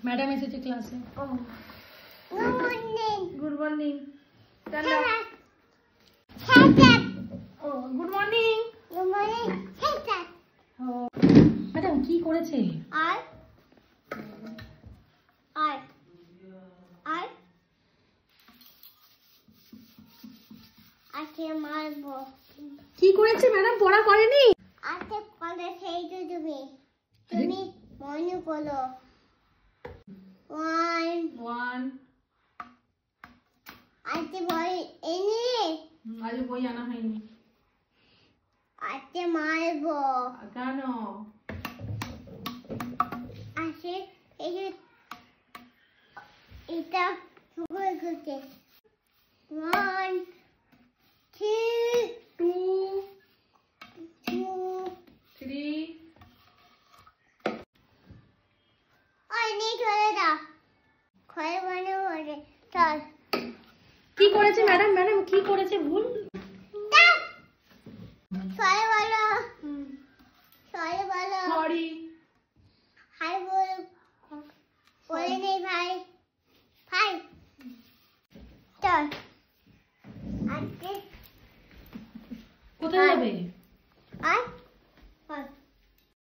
Madam এসেছে ক্লাসে। Good morning. Good morning. ও good morning. Good morning. Madam কি করেছে? আর আর আর আজকে মারবো। কি করেছে ম্যাডাম? পড়া করেনি? আজকে কলে সেই তো তুমি মনে করো। 1 আজকে বই এনে আজ বই আনা হয়নি। আজকে মারবো। কেন? আজকে এই যে এটা শুরু করতে 1 2 3 অনেক হয়ে যা ঘরে মনে পড়ে। চল। কি করেছে ম্যাডাম? ম্যাডাম কি করেছে ভুল? সরি বলো। সরি বলো। সরি। হাই বল। বলে নেই ভাই। ভাই চল আজকে কোথায় যাবে?